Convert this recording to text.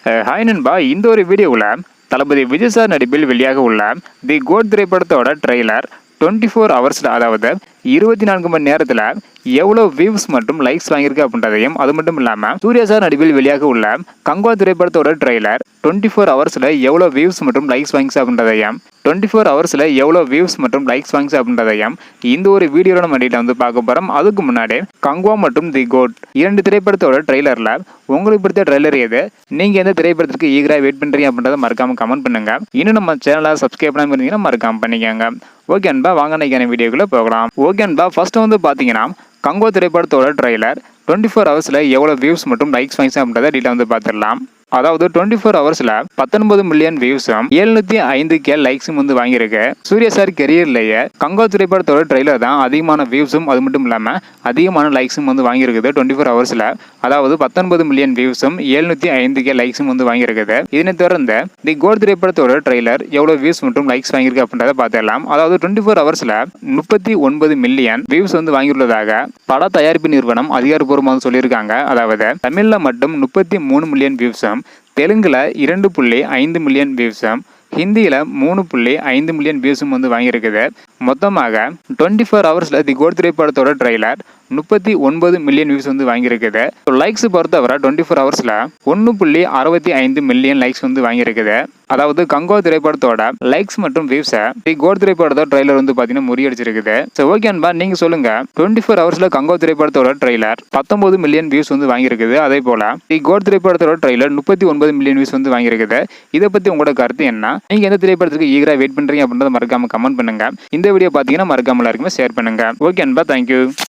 Hi நண்பா, இந்த ஒரு வீடியோவில் தளபதி விஜய் சார் நடிப்பில் வெளியாக உள்ள தி கோட் திரைப்படத்தோட ட்ரெய்லர் 24 ஹவர்ஸில், அதாவது 24 மணி நேரத்தில் எவ்வளோ வியூஸ் மற்றும் லைக்ஸ் வாங்கியிருக்கு அப்படின்றதையும், அது மட்டும் இல்லாமல் சூர்யா சார் நடிப்பில் வெளியாக உள்ள கங்குவா திரைப்படத்தோட ட்ரெய்லர் 24 ஹவர்ஸில் எவ்வளோ வியூஸ் மற்றும் லைக்ஸ் வாங்கிச்சு அப்படின்றதையும் 24 ஹவர்ஸில் எவ்வளோ வியூஸ் மற்றும் லைக்ஸ் வாங்கிச்சு அப்படின்றதையும் இந்த ஒரு வீடியோவில் நம்ம டீட்டெயில் பார்க்க போகிறோம். அதுக்கு முன்னாடி கங்குவா மற்றும் தி கோட் இரண்டு திரைப்படத்தோட ட்ரெய்லரில் உங்களுக்கு பிடித்த ட்ரெய்லர் எது, நீங்கள் எந்த திரைப்படத்துக்கு ஈகராக வெயிட் பண்ணுறீங்க அப்படின்றத மறக்காமல் கமெண்ட் பண்ணுங்க. இன்னும் நம்ம சேனலை சப்ஸ்கிரைப் பண்ணாமல் இருந்தீங்கன்னா மறக்காமல் பண்ணிக்கோங்க. ஓகே அன்பா, வாங்க இன்னைக்கான வீடியோக்குள்ளே போகலாம். ஓகே அன்பா, ஃபர்ஸ்ட் வந்து பார்த்தீங்கன்னா கங்குவா திரைப்படத்தோட ட்ரெய்லர் 24 ஹவர்ஸில் எவ்வளோ வியூஸ் மற்றும் லைக்ஸ் வாங்கிச்சு அப்படின்றத டீட்டெயில் வந்து பார்த்துடலாம். அதாவது 24 ஹவர்ஸில் 19 மில்லியன் வியூஸும் 705K லைக்ஸும் வந்து வாங்கியிருக்கு. சூர்யா சார் கெரியர்லேயே கங்குவா திரைப்படத்தோட ட்ரெய்லர் தான் அதிகமான வியூஸும் அது மட்டும் இல்லாமல் அதிகமான லைக்ஸும் வந்து வாங்கியிருக்குது 24 ஹவர்ஸில். அதாவது 19 மில்லியன் வியூஸும் 705K லைக்ஸும் வந்து வாங்கியிருக்குது. இதனை தொடர்ந்து தி கோட் திரைப்படத்தோட ட்ரெய்லர் எவ்வளோ வியூஸ் மற்றும் லைக்ஸ் வாங்கியிருக்கு அப்படின்றத பார்த்துடலாம். அதாவது 24 ஹவர்ஸில் 39 மில்லியன் வியூஸ் வந்து வாங்கியுள்ளதாக பட தயாரிப்பு நிறுவனம் அதிகாரப்பூர்வமாக சொல்லியிருக்காங்க. அதாவது தமிழில் மட்டும் 33 மில்லியன் வியூஸும், தெலுங்குல 2.5 மில்லியன் வியூஸும், ஹிந்தியில் 3.5 மில்லியன் வியூஸும் வந்து வாங்கியிருக்குது. மொத்தமாக 24 ஹவர்ஸில் தி கோட் திரைப்படத்தோட ட்ரெய்லர் 39 மில்லியன் வியூஸ் வந்து வாங்கியிருக்குது. லைக்ஸ் பொறுத்தவரை 24 ஹவர்ஸில் 1.65 மில்லியன் லைக்ஸ் வந்து வாங்கியிருக்குது. அதாவது கங்குவா திரைப்படத்தோட லைக்ஸ் மற்றும் வியூஸை தி கோட் திரைப்படத்தோட ட்ரெய்லர் வந்து பார்த்தீங்கன்னா முறியடிச்சிருக்குது. ஸோ ஓகே அன்பா, நீங்கள் சொல்லுங்க, 24 ஹவர்ஸில் கங்குவா திரைப்படத்தோட ட்ரெய்லர் 19 மில்லியன் வியூஸ் வந்து வாங்கியிருக்குது. அதே போல தி கோட் திரைப்படத்தோட ட்ரெய்லர் 39 மில்லியன் வியூஸ் வந்து வாங்கியிருக்குது. இதை பற்றி உங்களோட கருத்து என்ன? நீங்கள் எந்த திரைப்படத்துக்கு ஈகராக வெயிட் பண்ணுறீங்க அப்படின்றத மறக்காம கமெண்ட் பண்ணுங்க. இந்த வீடியோ பார்த்தீங்கன்னா மறக்காம எல்லாருக்குமே ஷேர் பண்ணுங்க. ஓகே அன்பா, தேங்க்யூ.